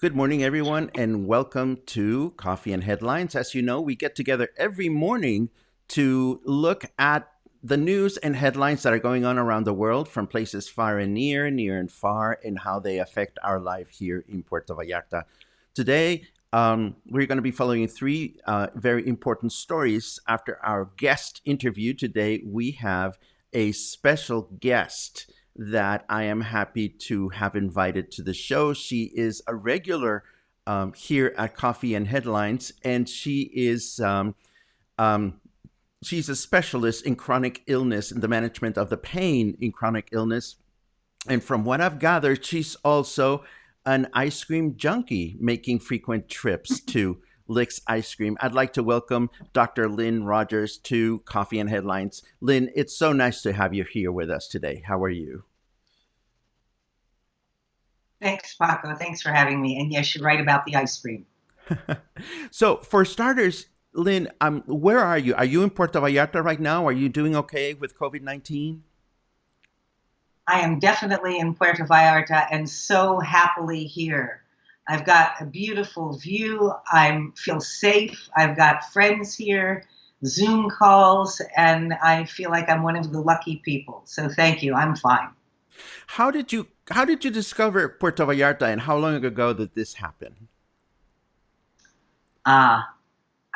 Good morning, everyone, and welcome to Coffee and Headlines. As you know, we get together every morning to look at the news and headlines that are going on around the world from places far and near and far, and how they affect our life here in Puerto Vallarta. Today, we're going to be following three very important stories. After our guest interview today, we have a special guest that I am happy to have invited to the show. She is a regular here at Coffee and Headlines, and um, she's a specialist in chronic illness and the management of the pain in chronic illness. And from what I've gathered, she's also an ice cream junkie, making frequent trips to Lick's Ice Cream. I'd like to welcome Dr. Lynn Rogers to Coffee and Headlines. Lynn, it's so nice to have you here with us today. How are you? Thanks, Paco. Thanks for having me. And yes, you're right about the ice cream. So, for starters, Lynn, where are you? Are you in Puerto Vallarta right now? Are you doing okay with COVID-19? I am definitely in Puerto Vallarta and so happily here. I've got a beautiful view. I feel safe. I've got friends here, Zoom calls, and I feel like I'm one of the lucky people. So thank you. I'm fine. How did you discover Puerto Vallarta, and how long ago did this happen? Uh,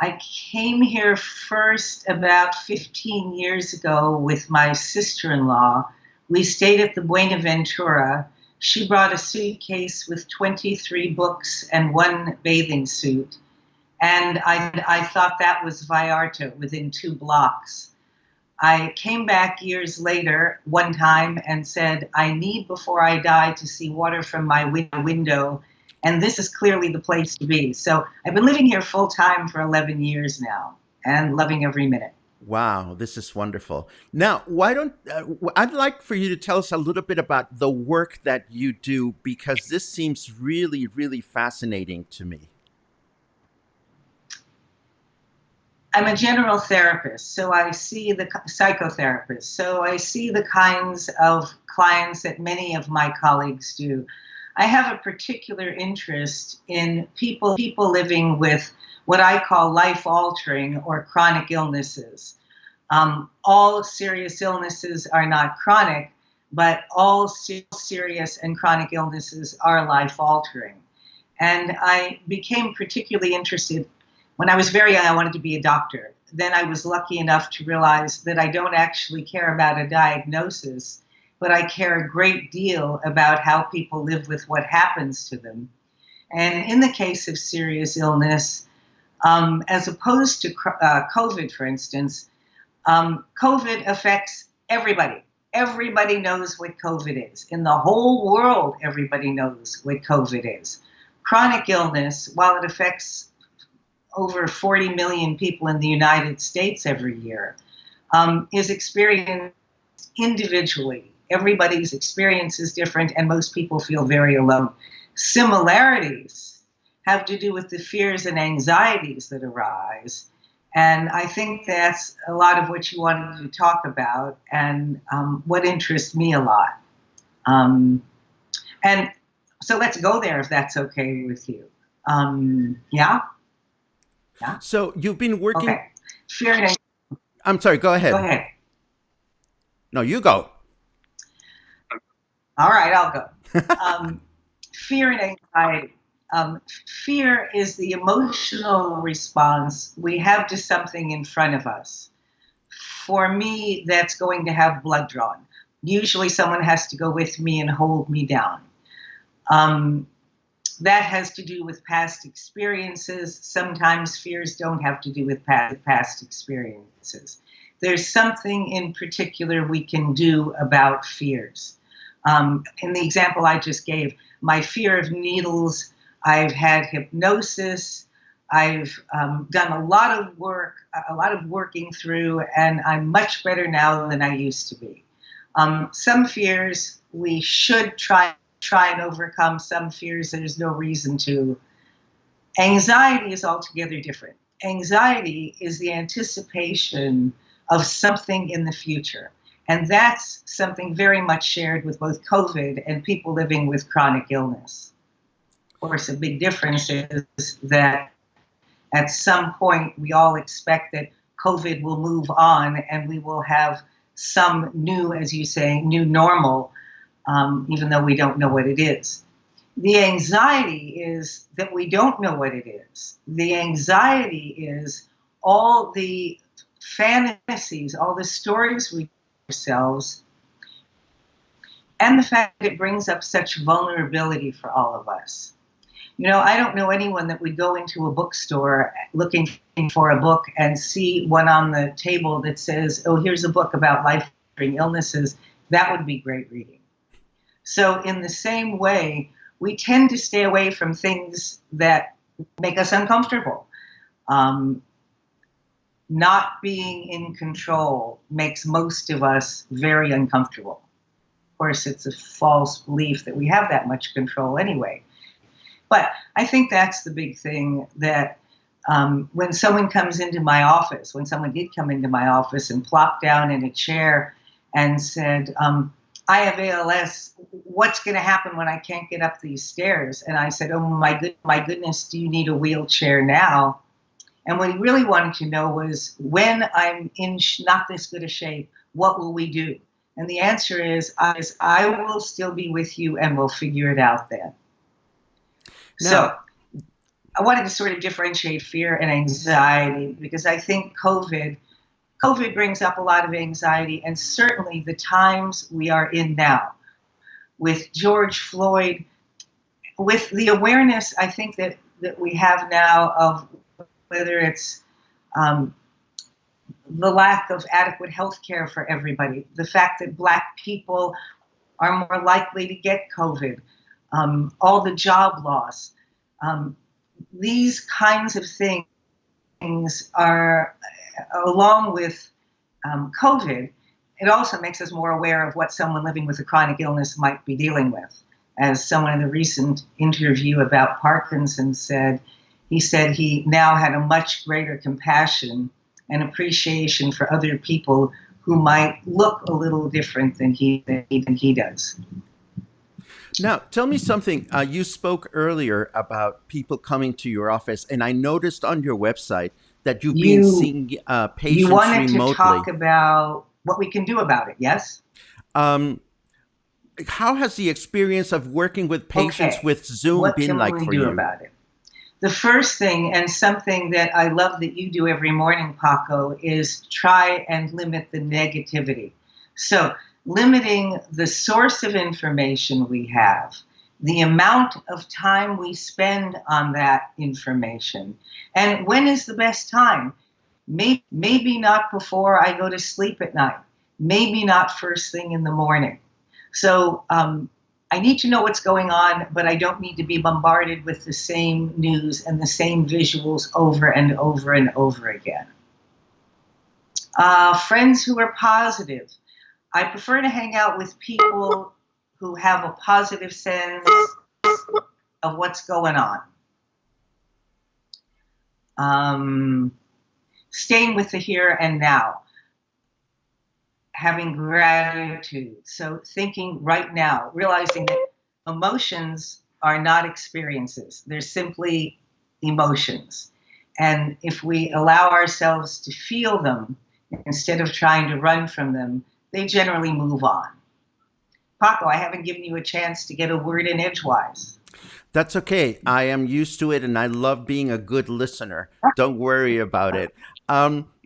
I came here first about 15 years ago with my sister-in-law. We stayed at the Buenaventura. She brought a suitcase with 23 books and one bathing suit. And I thought that was Vallarta within 2 blocks. I came back years later one time and said, I need before I die to see water from my window. And this is clearly the place to be. So I've been living here full time for 11 years now and loving every minute. Wow, this is wonderful. Now, why don't I'd like for you to tell us a little bit about the work that you do, because this seems really, really fascinating to me. I'm a general therapist, so I see the psychotherapist. So I see the kinds of clients that many of my colleagues do. I have a particular interest in people living with what I call life-altering or chronic illnesses. All serious illnesses are not chronic, but all serious and chronic illnesses are life-altering. And I became particularly interested when I was very young. I wanted to be a doctor. Then I was lucky enough to realize that I don't actually care about a diagnosis, but I care a great deal about how people live with what happens to them. And in the case of serious illness, as opposed to COVID, for instance, COVID affects everybody. Everybody knows what COVID is. In the whole world, everybody knows what COVID is. Chronic illness, while it affects over 40 million people in the United States every year, is experienced individually. Everybody's experience is different, and most people feel very alone. Similarities have to do with the fears and anxieties that arise. And I think that's a lot of what you wanted to talk about, and what interests me a lot. Um, and so let's go there if that's okay with you. Yeah? Yeah? So you've been working. Okay. Fear and I'm sorry. Go Go ahead. ahead. No, you go. All right, I'll go. Um, Fear and anxiety. Fear is the emotional response we have to something in front of us. For me, that's going to have blood drawn. Usually, someone has to go with me and hold me down. Um, that has to do with past experiences. Sometimes fears don't have to do with past experiences. There's something in particular we can do about fears. In the example I just gave, my fear of needles, I've had hypnosis, I've done a lot of work, a lot of working through, and I'm much better now than I used to be. Some fears we should try and overcome. Some fears there's no reason to. Anxiety is altogether different. Anxiety is the anticipation of something in the future. And that's something very much shared with both COVID and people living with chronic illness. Of course, a big difference is that at some point we all expect that COVID will move on and we will have some new, as you say, new normal, even though we don't know what it is. The anxiety is that we don't know what it is. The anxiety is all the fantasies, all the stories we tell ourselves, and the fact that it brings up such vulnerability for all of us. I don't know anyone that would go into a bookstore looking for a book and see one on the table that says, oh, here's a book about life-threatening illnesses. That would be great reading. So in the same way, we tend to stay away from things that make us uncomfortable. Not being in control makes most of us very uncomfortable. Of course, it's a false belief that we have that much control anyway. But I think that's the big thing, that when someone comes into my office, when someone did come into my office and plopped down in a chair and said, I have ALS, what's going to happen when I can't get up these stairs? And I said, oh my goodness, do you need a wheelchair now? And what he really wanted to know was, when I'm in not this good a shape, what will we do? And the answer is I will still be with you and we'll figure it out then. No. So I wanted to sort of differentiate fear and anxiety, because I think COVID brings up a lot of anxiety, and certainly the times we are in now with George Floyd, with the awareness I think that we have now of whether it's the lack of adequate health care for everybody, the fact that Black people are more likely to get COVID, all the job loss. These kinds of things are, along with COVID, it also makes us more aware of what someone living with a chronic illness might be dealing with. As someone in the recent interview about Parkinson's said, he said he now had a much greater compassion and appreciation for other people who might look a little different than he does. Now, tell me something. You spoke earlier about people coming to your office, and I noticed on your website that you've been seeing patients you wanted remotely. to talk about what we can do about it, yes? How has the experience of working with patients with Zoom been like for you? What can we do about it? The first thing, and something that I love that you do every morning, Paco, is try and limit the negativity. So limiting the source of information we have, the amount of time we spend on that information, and when is the best time? Maybe not before I go to sleep at night, maybe not first thing in the morning. So I need to know what's going on, but I don't need to be bombarded with the same news and the same visuals over and over and over again. Friends who are positive. I prefer to hang out with people who have a positive sense of what's going on. Staying with the here and now. Having gratitude. So thinking right now, realizing that emotions are not experiences. They're simply emotions. And if we allow ourselves to feel them instead of trying to run from them, they generally move on. Paco, I haven't given you a chance to get a word in edgewise. That's okay. I am used to it, and I love being a good listener. Don't worry about it.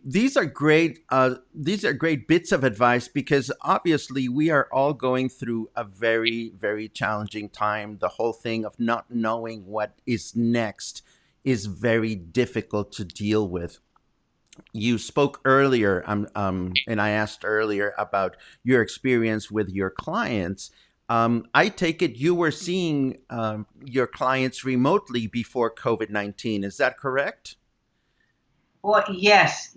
These are great. These are great bits of advice, because obviously we are all going through a very, very challenging time. The whole thing of not knowing what is next is very difficult to deal with. You spoke earlier, and I asked earlier about your experience with your clients. I take it you were seeing your clients remotely before COVID-19. Is that correct? Well, yes.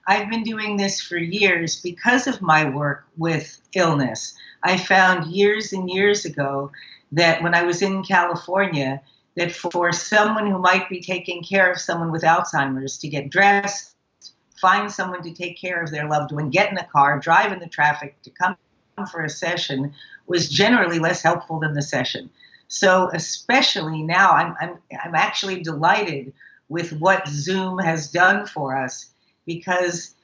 I've been doing this for years because of my work with illness. I found years and years ago that when I was in California, that for someone who might be taking care of someone with Alzheimer's to get dressed, find someone to take care of their loved one, get in a car, drive in the traffic to come for a session was generally less helpful than the session. So especially now, I'm actually delighted with what Zoom has done for us because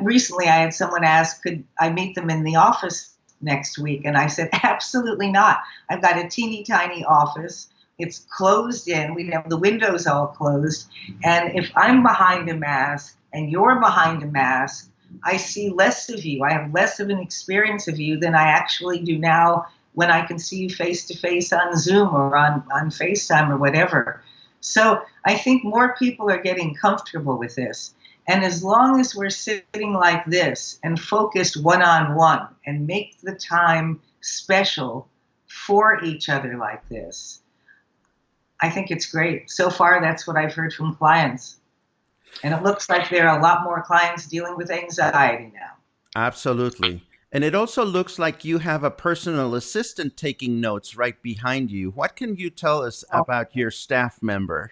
recently I had someone ask, could I meet them in the office next week? And I said, absolutely not. I've got a teeny tiny office. It's closed in. We have the windows all closed. And if I'm behind a mask and you're behind a mask, I see less of you. I have less of an experience of you than I actually do now when I can see you face to face on Zoom or on FaceTime or whatever. So I think more people are getting comfortable with this. And as long as we're sitting like this and focused one-on-one and make the time special for each other like this, I think it's great. So far, that's what I've heard from clients. And it looks like there are a lot more clients dealing with anxiety now. Absolutely. And it also looks like you have a personal assistant taking notes right behind you. What can you tell us about your staff member?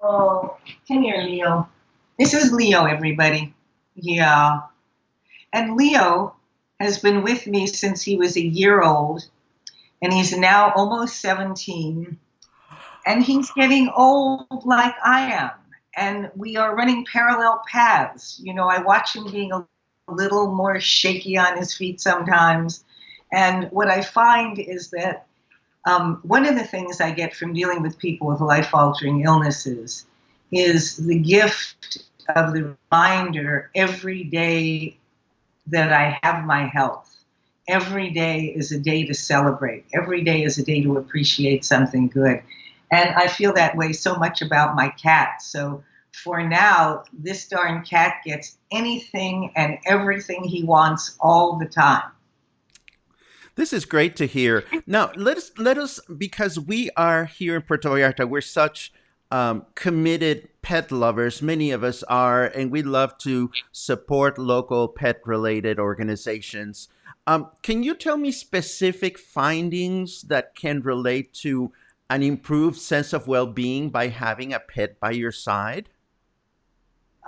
Oh, come here, Leo. This is Leo, everybody. Yeah. And Leo has been with me since he was a year old, and he's now almost 17. And he's getting old like I am. And we are running parallel paths. You know, I watch him being a little more shaky on his feet sometimes. And what I find is that one of the things I get from dealing with people with life-altering illnesses is the gift of the reminder every day that I have my health. Every day is a day to celebrate. Every day is a day to appreciate something good. And I feel that way so much about my cat. So for now, this darn cat gets anything and everything he wants all the time. This is great to hear. Now, let us because we are here in Puerto Vallarta, we're such committed pet lovers. Many of us are, and we love to support local pet-related organizations. Can you tell me specific findings that can relate to an improved sense of well-being by having a pet by your side?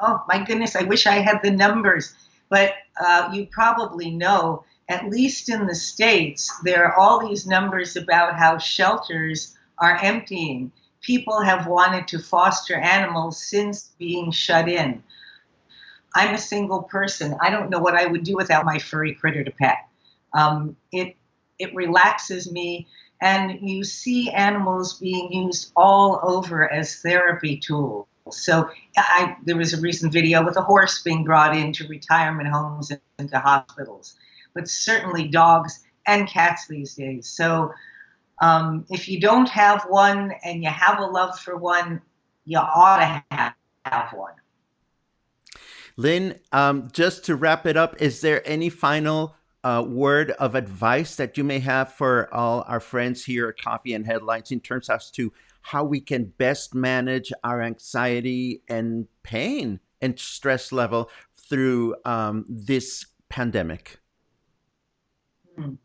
Oh my goodness, I wish I had the numbers, but you probably know, at least in the States, there are all these numbers about how shelters are emptying. People have wanted to foster animals since being shut in. I'm a single person. I don't know what I would do without my furry critter to pet. It relaxes me, and you see animals being used all over as therapy tools. So there was a recent video with a horse being brought into retirement homes and to hospitals, but certainly dogs and cats these days. So if you don't have one and you have a love for one, you ought to have one. Lynn, just to wrap it up, is there any final word of advice that you may have for all our friends here at Coffee and Headlines in terms as to how we can best manage our anxiety and pain and stress level through this pandemic? Hmm.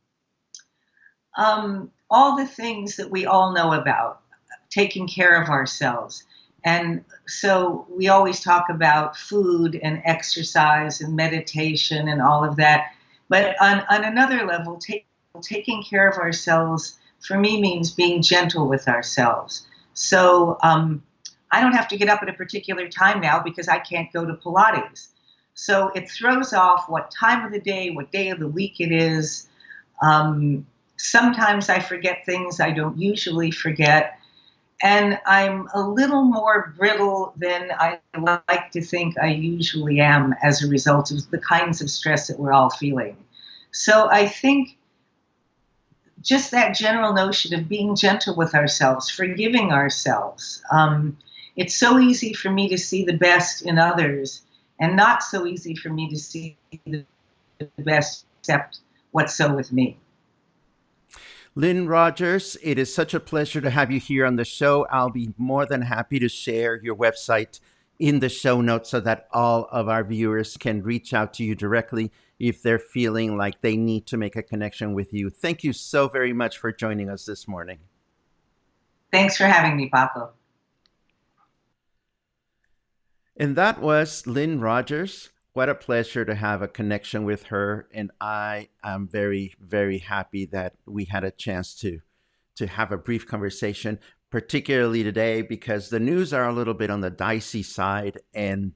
All the things that we all know about, taking care of ourselves. And so we always talk about food and exercise and meditation and all of that. But on another level, taking care of ourselves for me means being gentle with ourselves. So I don't have to get up at a particular time now because I can't go to Pilates. So it throws off what time of the day, what day of the week it is. Sometimes I forget things I don't usually forget. And I'm a little more brittle than I like to think I usually am as a result of the kinds of stress that we're all feeling. So I think just that general notion of being gentle with ourselves, forgiving ourselves. It's so easy for me to see the best in others and not so easy for me to see the best except what's so with me. Lynn Rogers, it is such a pleasure to have you here on the show. I'll be more than happy to share your website in the show notes so that all of our viewers can reach out to you directly if they're feeling like they need to make a connection with you. Thank you so very much for joining us this morning. Thanks for having me, Paco. And that was Lynn Rogers. What a pleasure to have a connection with her. And I am very, very happy that we had a chance to have a brief conversation, particularly today because the news are a little bit on the dicey side, and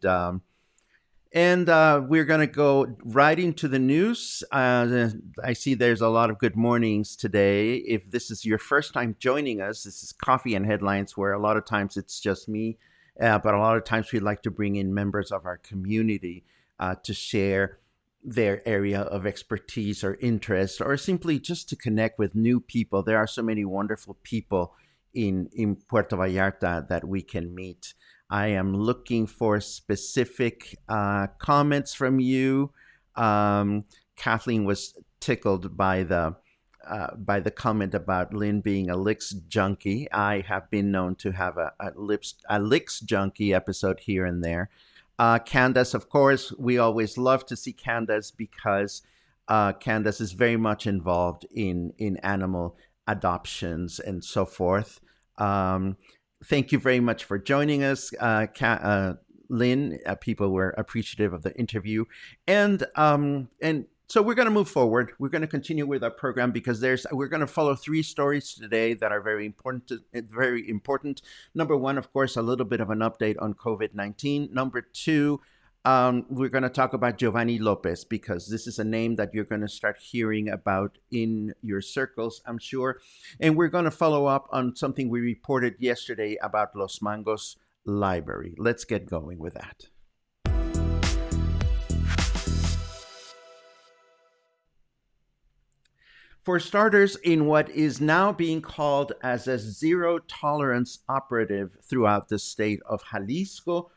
we're going to go right into the news. I see there's a lot of good mornings today. If this is your first time joining us, this is Coffee and Headlines, where a lot of times it's just me, but a lot of times we'd like to bring in members of our community to share their area of expertise or interest, or simply just to connect with new people. There are so many wonderful people in Puerto Vallarta that we can meet. I am looking for specific comments from you. Kathleen was tickled by the comment about Lynn being a licks junkie. I have been known to have a licks junkie episode here and there. Candace, of course, we always love to see Candace because Candace is very much involved in animal adoptions and so forth. Thank you very much for joining us, Lynn. People were appreciative of the interview, and so we're going to move forward. We're going to continue with our program because we're going to follow 3 stories today that are very important. Very important. Number 1, of course, a little bit of an update on COVID-19. Number 2, we're going to talk about Giovanni López because this is a name that you're going to start hearing about in your circles, I'm sure. And we're going to follow up on something we reported yesterday about Los Mangos Library. Let's get going with that. For starters, in what is now being called as a zero-tolerance operative throughout the state of Jalisco,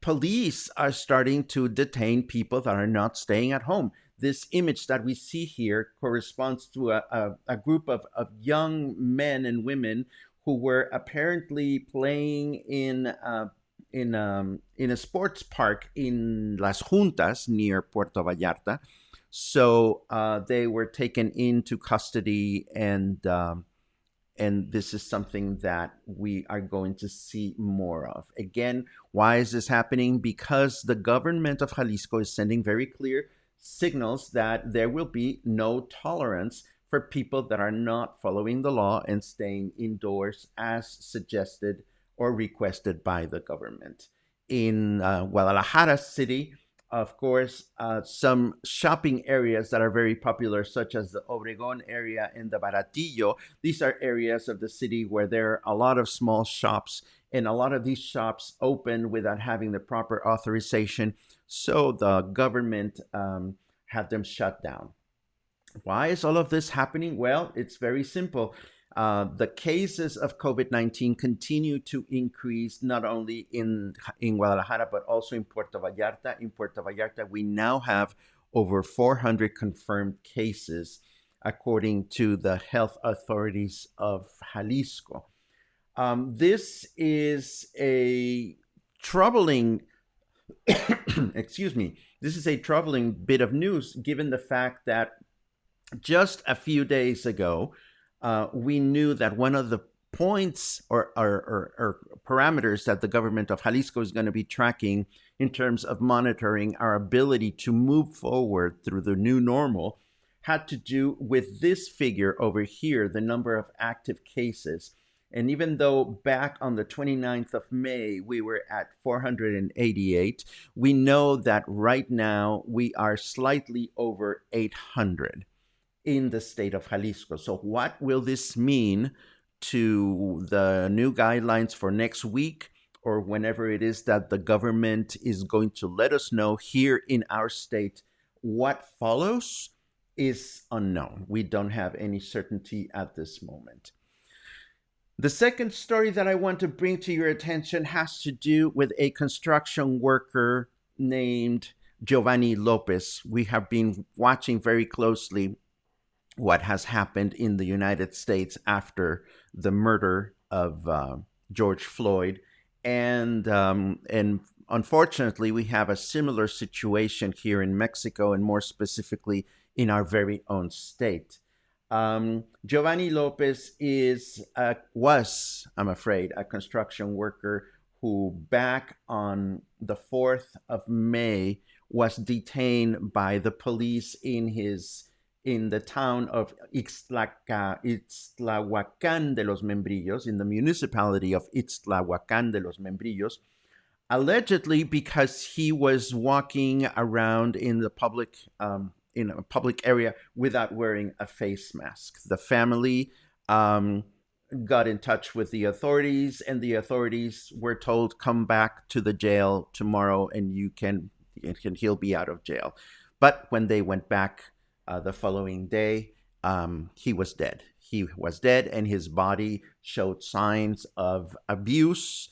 police are starting to detain people that are not staying at home. This image that we see here corresponds to a group of young men and women who were apparently playing in a sports park in Las Juntas near Puerto Vallarta. So they were taken into custody, and this is something that we are going to see more of. Again, why is this happening? Because the government of Jalisco is sending very clear signals that there will be no tolerance for people that are not following the law and staying indoors as suggested or requested by the government. In Guadalajara city, of course, some shopping areas that are very popular, such as the Obregón area and the Baratillo. These are areas of the city where there are a lot of small shops, and a lot of these shops open without having the proper authorization. So the government had them shut down. Why is all of this happening? Well, it's very simple. The cases of COVID-19 continue to increase not only in Guadalajara, but also in Puerto Vallarta. In Puerto Vallarta, we now have over 400 confirmed cases, according to the health authorities of Jalisco. This is a troubling, excuse me, this is a troubling bit of news, given the fact that just a few days ago, we knew that one of the points or parameters that the government of Jalisco is going to be tracking in terms of monitoring our ability to move forward through the new normal had to do with this figure over here, the number of active cases. And even though back on the 29th of May, we were at 488, we know that right now we are slightly over 800. In the state of Jalisco. So what will this mean to the new guidelines for next week, or whenever it is that the government is going to let us know here in our state? What follows is unknown. We don't have any certainty at this moment. The second story that I want to bring to your attention has to do with a construction worker named Giovanni López. We have been watching very closely what has happened in the United States after the murder of George Floyd. And unfortunately, we have a similar situation here in Mexico, and more specifically in our very own state. Giovanni López was, I'm afraid, a construction worker who back on the 4th of May was detained by the police in his in the town of Ixtlahuacán de los Membrillos, in the municipality of Ixtlahuacán de los Membrillos, allegedly because he was walking around in a public area without wearing a face mask. The family um, got in touch with the authorities, and the authorities were told, "Come back to the jail tomorrow, and he'll be out of jail." But when they went back the following day, he was dead. He was dead, and his body showed signs of abuse,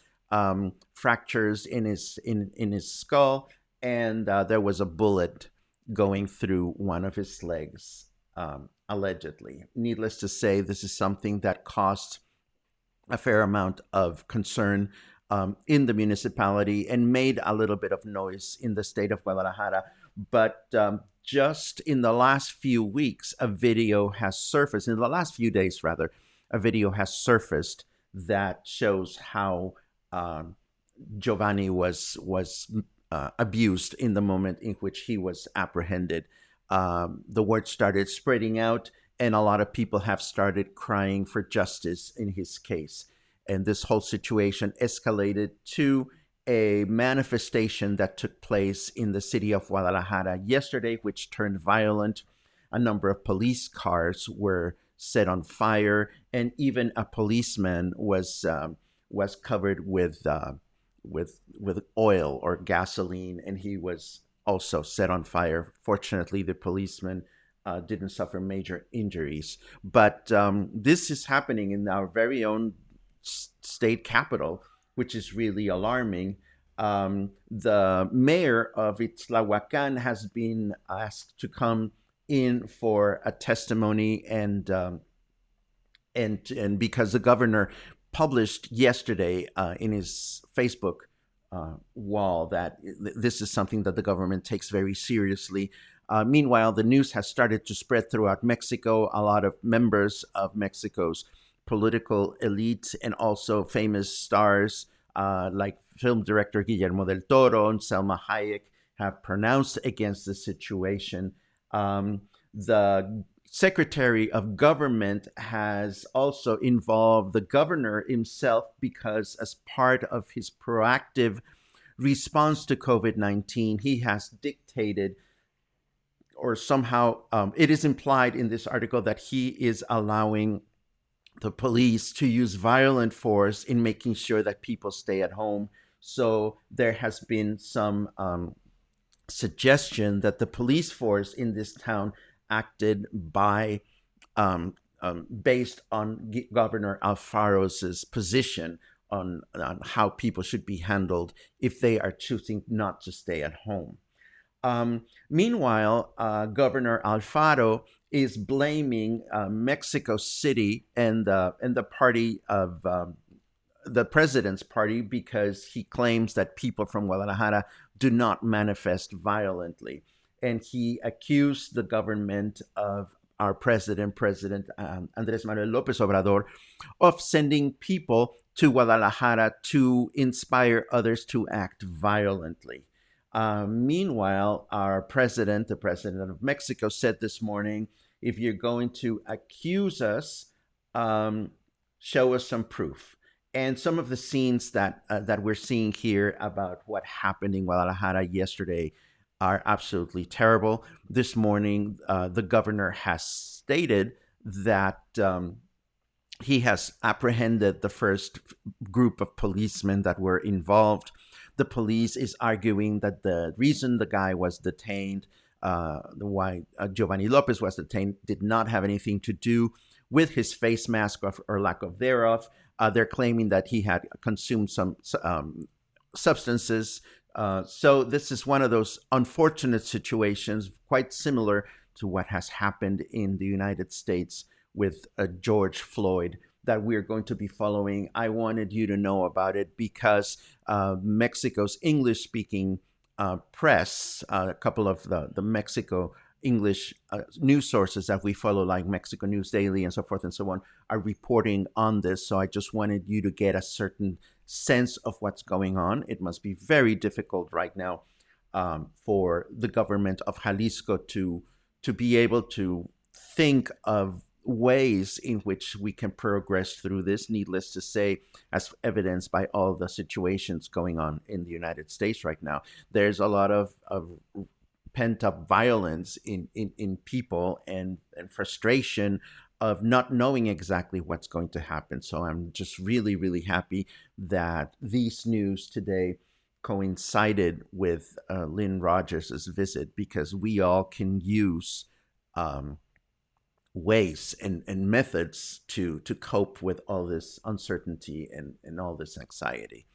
fractures in his skull, and there was a bullet going through one of his legs, allegedly. Needless to say, this is something that caused a fair amount of concern in the municipality and made a little bit of noise in the state of Guadalajara. But just in the last few weeks, a video has surfaced, in the last few days rather, a video has surfaced that shows how Giovanni was abused in the moment in which he was apprehended. The word started spreading out, and a lot of people have started crying for justice in his case. And this whole situation escalated to a manifestation that took place in the city of Guadalajara yesterday, which turned violent. A number of police cars were set on fire, and even a policeman was covered with oil or gasoline, and he was also set on fire. Fortunately, the policeman didn't suffer major injuries. But this is happening in our very own state capital, which is really alarming. The mayor of Ixtlahuacán has been asked to come in for a testimony, and because the governor published yesterday in his Facebook wall that this is something that the government takes very seriously. Meanwhile, the news has started to spread throughout Mexico. A lot of members of Mexico's political elite and also famous stars like film director Guillermo del Toro and Selma Hayek have pronounced against the situation. The Secretary of Government has also involved the governor himself because, as part of his proactive response to COVID-19, he has dictated, or somehow it is implied in this article, that he is allowing the police to use violent force in making sure that people stay at home. So there has been some suggestion that the police force in this town acted by based on Governor Alfaro's position on how people should be handled if they are choosing not to stay at home. Meanwhile, Governor Alfaro is blaming Mexico City and the party of the president's party because he claims that people from Guadalajara do not manifest violently. And he accused the government of our President Andrés Manuel López Obrador, of sending people to Guadalajara to inspire others to act violently. Meanwhile, our president, the president of Mexico, said this morning, if you're going to accuse us, show us some proof. And some of the scenes that we're seeing here about what happened in Guadalajara yesterday are absolutely terrible. This morning, the governor has stated that he has apprehended the first group of policemen that were involved. The police is arguing that the reason the guy was detained, why Giovanni López was detained, did not have anything to do with his face mask or lack of thereof. They're claiming that he had consumed some substances. So this is one of those unfortunate situations, quite similar to what has happened in the United States with George Floyd, that we're going to be following. I wanted you to know about it because Mexico's English-speaking press, a couple of the Mexico English news sources that we follow, like Mexico News Daily and so forth and so on, are reporting on this. So I just wanted you to get a certain sense of what's going on. It must be very difficult right now for the government of Jalisco to be able to think of ways in which we can progress through this. Needless to say, as evidenced by all the situations going on in the United States right now, there's a lot of pent up violence in people, and frustration of not knowing exactly what's going to happen. So I'm just really, really happy that these news today coincided with Lynn Rogers' visit, because we all can use um, ways and methods to cope with all this uncertainty and all this anxiety.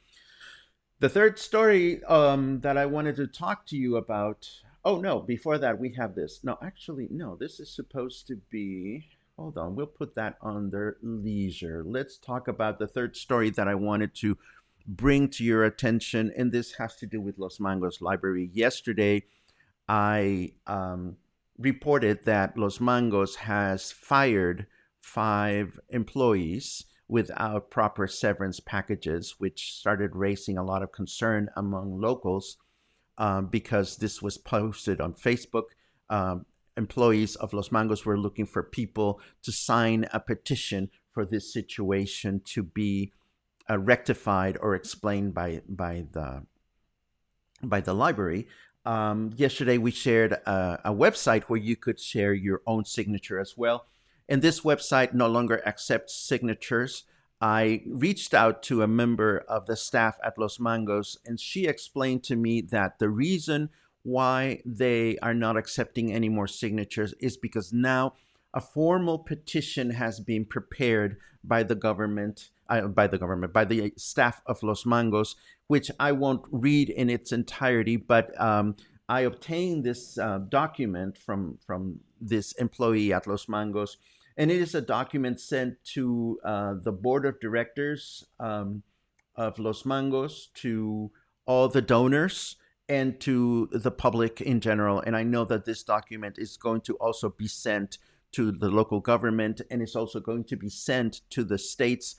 The third story that I wanted to talk to you about. Oh, no, before that, we have this. No, actually, no, this is supposed to be. Hold on, we'll put that under leisure. Let's talk about the third story that I wanted to bring to your attention. And this has to do with Los Mangos Library. Yesterday, I reported that Los Mangos has fired 5 employees without proper severance packages, which started raising a lot of concern among locals because this was posted on Facebook. Employees of Los Mangos were looking for people to sign a petition for this situation to be rectified or explained by the library. Yesterday, we shared a website where you could share your own signature as well. And this website no longer accepts signatures. I reached out to a member of the staff at Los Mangos, and she explained to me that the reason why they are not accepting any more signatures is because now a formal petition has been prepared by the government, by the staff of Los Mangos, which I won't read in its entirety, but I obtained this document from this employee at Los Mangos, and it is a document sent to the board of directors of Los Mangos, to all the donors, and to the public in general. And I know that this document is going to also be sent to the local government, and it's also going to be sent to the state's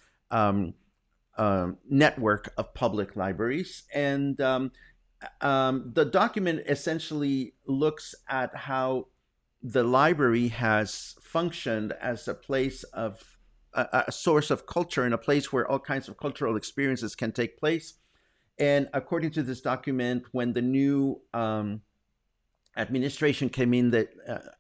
network of public libraries. And the document essentially looks at how the library has functioned as a place of a source of culture, and a place where all kinds of cultural experiences can take place. And according to this document, when the new administration came in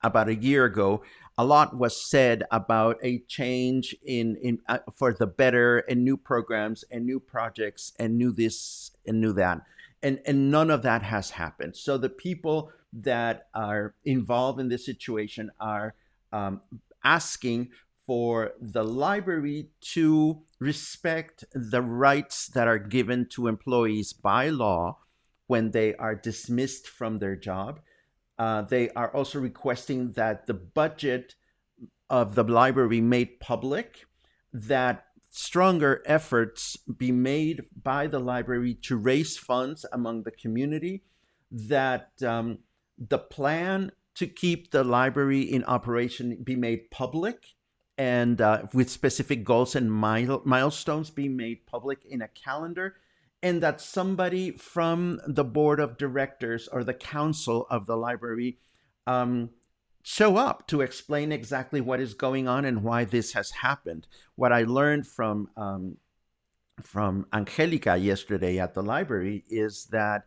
about a year ago, a lot was said about a change in for the better, and new programs and new projects and new this and new that. And none of that has happened. So the people that are involved in this situation are asking for the library to respect the rights that are given to employees by law when they are dismissed from their job. They are also requesting that the budget of the library made public, that stronger efforts be made by the library to raise funds among the community, that the plan to keep the library in operation be made public, and with specific goals and milestones be made public in a calendar, and that somebody from the board of directors or the council of the library show up to explain exactly what is going on and why this has happened. What I learned from Angelica yesterday at the library is that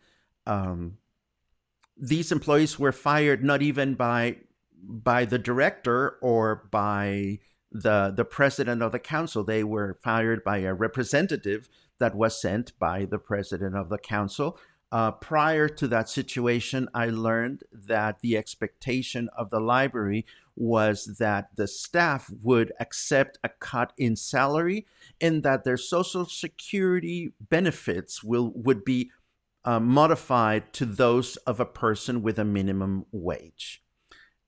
these employees were fired not even by the director or by the president of the council. They were fired by a representative that was sent by the president of the council. Prior to that situation, I learned that the expectation of the library was that the staff would accept a cut in salary, and that their social security benefits would be modified to those of a person with a minimum wage.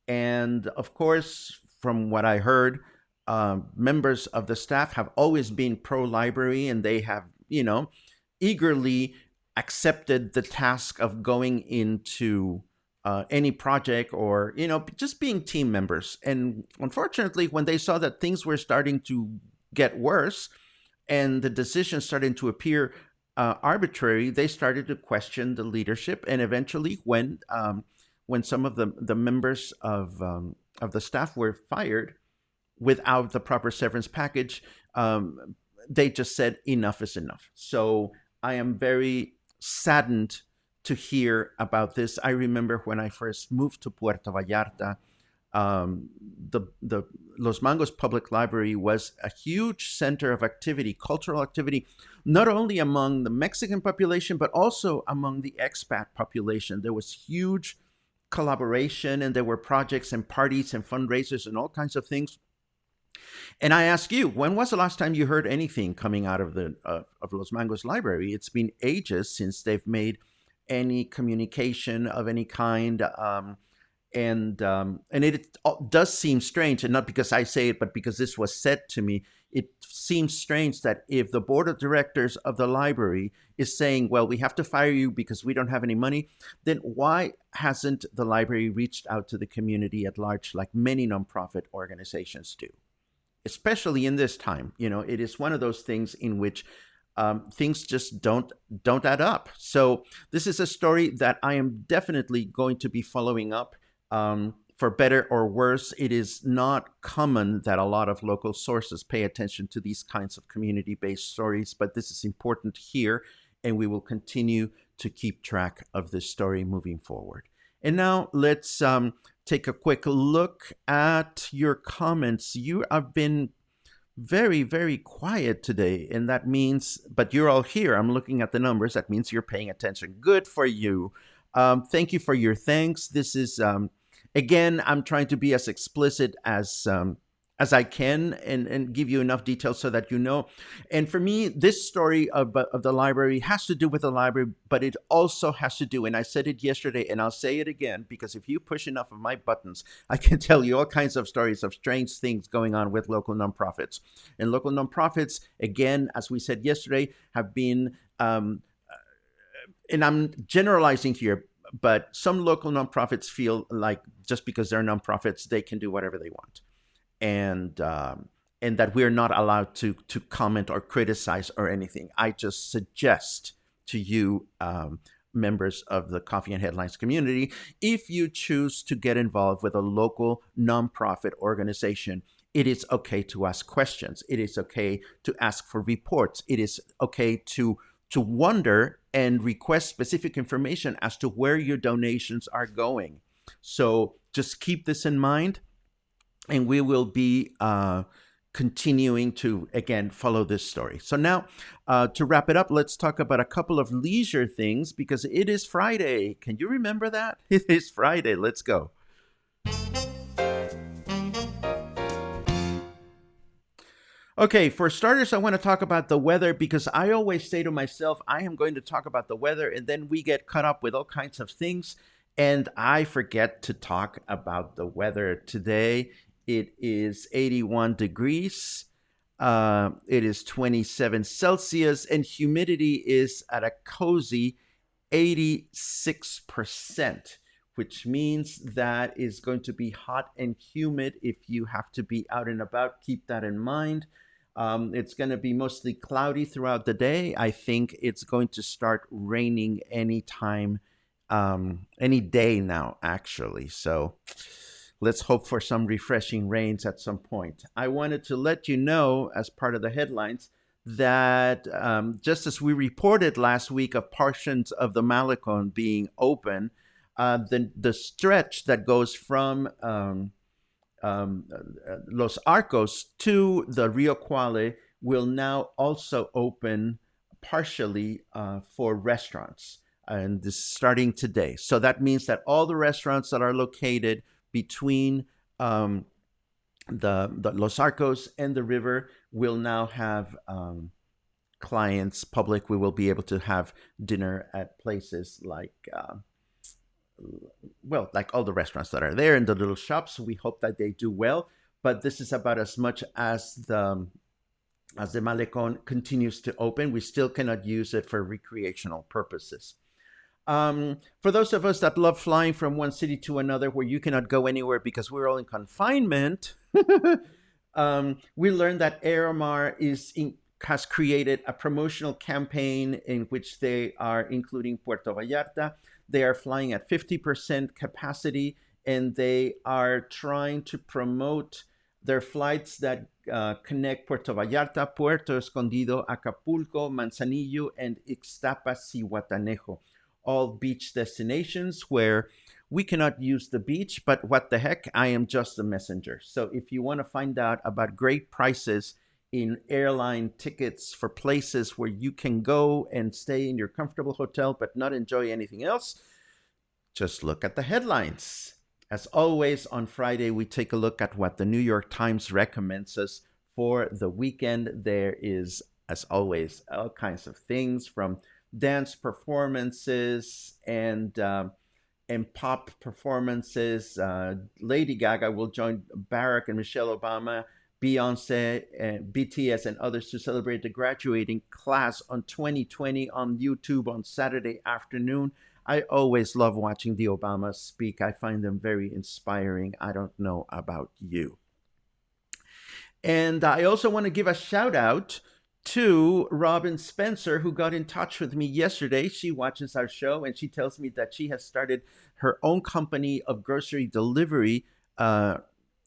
And of course, from what I heard, members of the staff have always been pro-library, and they have, eagerly accepted the task of going into any project, or, just being team members. And unfortunately, when they saw that things were starting to get worse and the decisions started to appear arbitrary, they started to question the leadership. And eventually, when some of the members of of the staff were fired without the proper severance package. They just said enough is enough. So I am very saddened to hear about this. I remember when I first moved to Puerto Vallarta, the Los Mangos Public Library was a huge center of activity, cultural activity, not only among the Mexican population, but also among the expat population. There was huge collaboration, and there were projects and parties and fundraisers and all kinds of things. And I ask you, when was the last time you heard anything coming out of the of Los Mangos Library? It's been ages since they've made any communication of any kind. And it does seem strange, and not because I say it, but because this was said to me. It seems strange that if the board of directors of the library is saying, well, we have to fire you because we don't have any money, then why hasn't the library reached out to the community at large like many nonprofit organizations do? Especially in this time, it is one of those things in which things just don't add up. So this is a story that I am definitely going to be following up. For better or worse, it is not common that a lot of local sources pay attention to these kinds of community-based stories, but this is important here, and we will continue to keep track of this story moving forward. And now let's take a quick look at your comments. You have been very, very quiet today, and that means, but you're all here. I'm looking at the numbers. That means you're paying attention. Good for you. Thank you for your thanks. This is... Again, I'm trying to be as explicit as I can and give you enough details so that you know. And for me, this story of the library has to do with the library, but it also has to do, and I said it yesterday, and I'll say it again, because if you push enough of my buttons, I can tell you all kinds of stories of strange things going on with local nonprofits. And local nonprofits, again, as we said yesterday, have been, and I'm generalizing here, but some local nonprofits feel like just because they're nonprofits, they can do whatever they want, and that we're not allowed to comment or criticize or anything. I just suggest to you, members of the Coffee and Headlines community, if you choose to get involved with a local nonprofit organization, it is okay to ask questions. It is okay to ask for reports. It is okay to wonder and request specific information as to where your donations are going. So just keep this in mind, and we will be continuing to, again, follow this story. So now, to wrap it up, let's talk about a couple of leisure things, because it is Friday. Can you remember that? It is Friday. Let's go. Okay, for starters, I want to talk about the weather, because I always say to myself, I am going to talk about the weather, and then we get caught up with all kinds of things, and I forget to talk about the weather. Today, it is 81 degrees, it is 27 Celsius, and humidity is at a cozy 86%, which means that it's going to be hot and humid if you have to be out and about. Keep that in mind. It's going to be mostly cloudy throughout the day. I think it's going to start raining anytime, any day now, actually. So let's hope for some refreshing rains at some point. I wanted to let you know, as part of the headlines, that just as we reported last week of portions of the Malecon being open, the stretch that goes from Los Arcos to the Rio Quale will now also open partially for restaurants, and this is starting today. So that means that all the restaurants that are located between the Los Arcos and the river will now have clients, public. We will be able to have dinner at places like like all the restaurants that are there and the little shops. We hope that they do well, but this is about as much as the Malecon continues to open. We still cannot use it for recreational purposes. For those of us that love flying from one city to another where you cannot go anywhere because we're all in confinement, we learned that Aeromar has created a promotional campaign in which they are including Puerto Vallarta. They are flying at 50% capacity, and they are trying to promote their flights that connect Puerto Vallarta, Puerto Escondido, Acapulco, Manzanillo, and Ixtapas y Guatanejo, all beach destinations where we cannot use the beach, but what the heck, I am just a messenger. So if you want to find out about great prices in airline tickets for places where you can go and stay in your comfortable hotel but not enjoy anything else, just look at the headlines. As always, on Friday, we take a look at what the New York Times recommends us for the weekend. There is, as always, all kinds of things from dance performances and pop performances. Lady Gaga will join Barack and Michelle Obama, Beyonce, and BTS, and others to celebrate the graduating class on 2020 on YouTube on Saturday afternoon. I always love watching the Obamas speak. I find them very inspiring. I don't know about you. And I also want to give a shout out to Robin Spencer, who got in touch with me yesterday. She watches our show and she tells me that she has started her own company of grocery delivery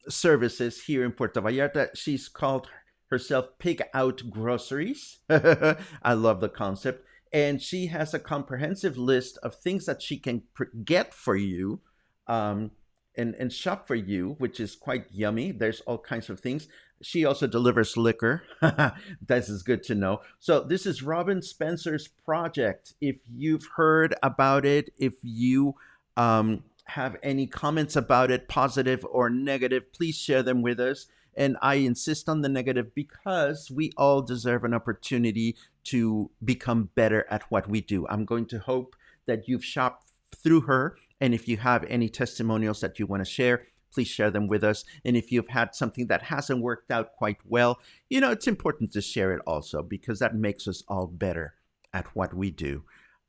services here in Puerto Vallarta. She's called herself Pig Out Groceries. I love the concept. And she has a comprehensive list of things that she can get for you and shop for you, which is quite yummy. There's all kinds of things. She also delivers liquor. This is good to know. So this is Robin Spencer's project. If you've heard about it, if you have any comments about it, positive or negative, please share them with us. And I insist on the negative because we all deserve an opportunity to become better at what we do. I'm going to hope that you've shopped through her. And if you have any testimonials that you want to share, please share them with us. And if you've had something that hasn't worked out quite well, it's important to share it also because that makes us all better at what we do.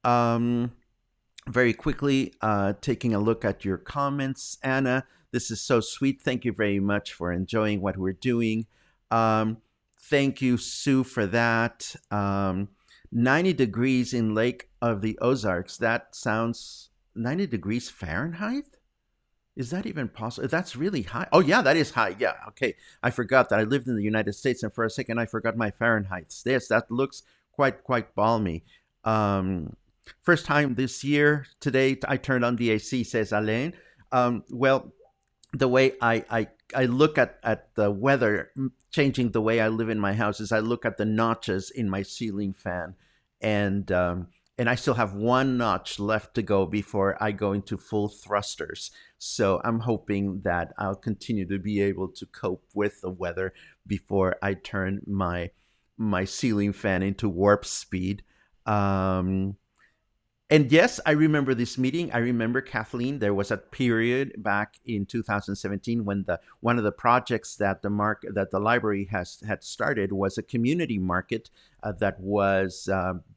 Very quickly, taking a look at your comments, Anna. This is so sweet. Thank you very much for enjoying what we're doing. Thank you, Sue, for that. 90 degrees in Lake of the Ozarks. That sounds 90 degrees Fahrenheit? Is that even possible? That's really high. Oh, yeah, that is high. Yeah, okay. I forgot that I lived in the United States, and for a second I forgot my Fahrenheit. Yes, that looks quite balmy. First time this year, today, I turned on the AC, says Alain. Well, the way I look at the weather changing the way I live in my house is I look at the notches in my ceiling fan, and I still have one notch left to go before I go into full thrusters. So I'm hoping that I'll continue to be able to cope with the weather before I turn my ceiling fan into warp speed. And yes, I remember this meeting. I remember, Kathleen, there was a period back in 2017 when one of the projects that the library had started was a community market that was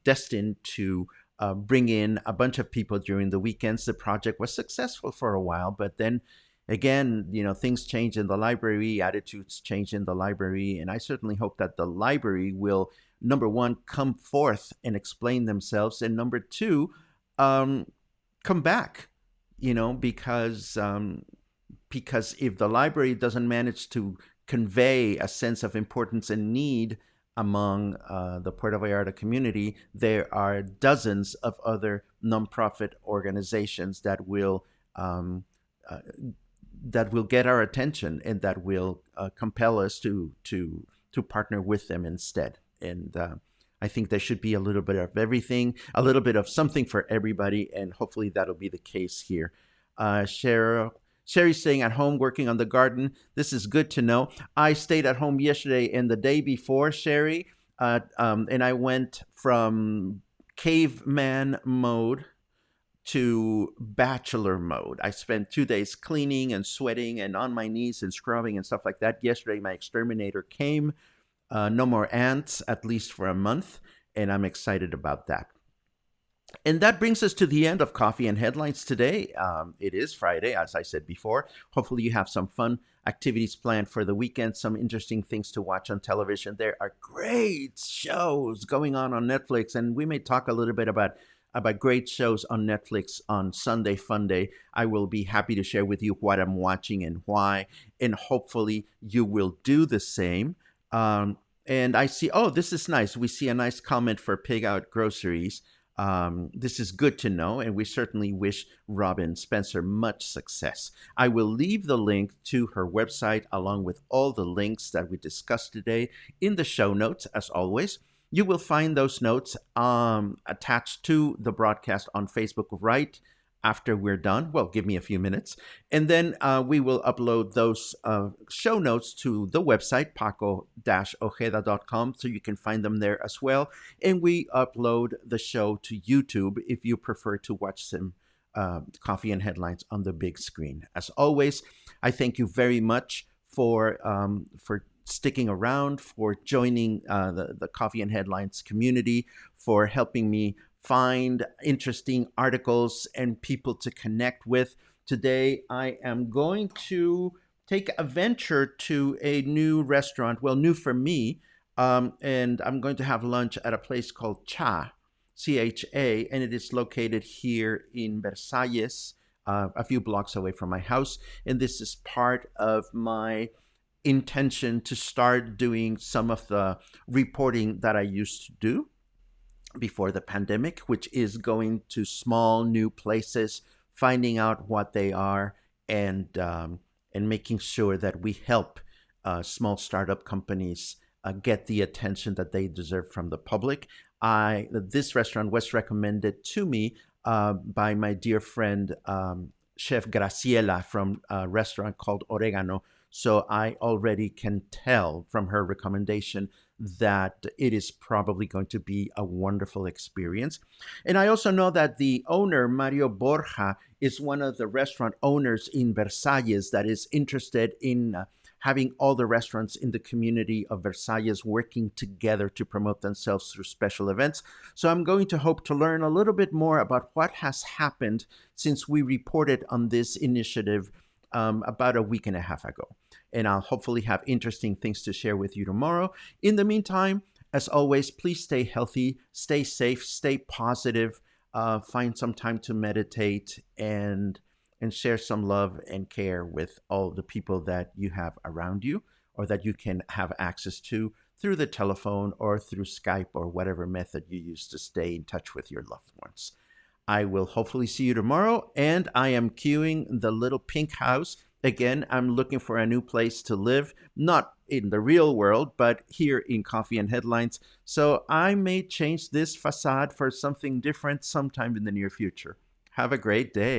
destined to bring in a bunch of people during the weekends. The project was successful for a while, but then again, things change in the library, attitudes change in the library, and I certainly hope that the library will, number one, come forth and explain themselves, and number two, come back, because if the library doesn't manage to convey a sense of importance and need among the Puerto Vallarta community, there are dozens of other nonprofit organizations that will get our attention and that will compel us to partner with them instead. And I think there should be a little bit of everything, a little bit of something for everybody, and hopefully that'll be the case here. Sherry's staying at home working on the garden. This is good to know. I stayed at home yesterday and the day before, Sherry, and I went from caveman mode to bachelor mode. I spent 2 days cleaning and sweating and on my knees and scrubbing and stuff like that. Yesterday, my exterminator came. No more ants, at least for a month, and I'm excited about that. And that brings us to the end of Coffee and Headlines today. It is Friday, as I said before. Hopefully you have some fun activities planned for the weekend, some interesting things to watch on television. There are great shows going on Netflix, and we may talk a little bit about about great shows on Netflix on Sunday Funday. I will be happy to share with you what I'm watching and why, and hopefully you will do the same. And I see, oh, this is nice. We see a nice comment for Pig Out Groceries. This is good to know, and we certainly wish Robin Spencer much success. I will leave the link to her website along with all the links that we discussed today in the show notes, as always. You will find those notes attached to the broadcast on Facebook right after we're done. Well, give me a few minutes. And then we will upload those show notes to the website, paco-ojeda.com, so you can find them there as well. And we upload the show to YouTube if you prefer to watch some Coffee and Headlines on the big screen. As always, I thank you very much for sticking around, for joining the Coffee and Headlines community, for helping me find interesting articles and people to connect with. Today, I am going to take a venture to a new restaurant, well, new for me, and I'm going to have lunch at a place called Cha, C-H-A, and it is located here in Versalles, a few blocks away from my house. And this is part of my intention to start doing some of the reporting that I used to do before the pandemic, which is going to small new places, finding out what they are, and making sure that we help small startup companies get the attention that they deserve from the public. This restaurant was recommended to me by my dear friend Chef Graciela from a restaurant called Oregano. So I already can tell from her recommendation that it is probably going to be a wonderful experience. And I also know that the owner, Mario Borja, is one of the restaurant owners in Versalles that is interested in having all the restaurants in the community of Versalles working together to promote themselves through special events. So I'm going to hope to learn a little bit more about what has happened since we reported on this initiative about a week and a half ago. And I'll hopefully have interesting things to share with you tomorrow. In the meantime, as always, please stay healthy, stay safe, stay positive, find some time to meditate and share some love and care with all the people that you have around you or that you can have access to through the telephone or through Skype or whatever method you use to stay in touch with your loved ones. I will hopefully see you tomorrow, and I am queuing the little pink house. Again, I'm looking for a new place to live, not in the real world, but here in Coffee and Headlines. So I may change this facade for something different sometime in the near future. Have a great day.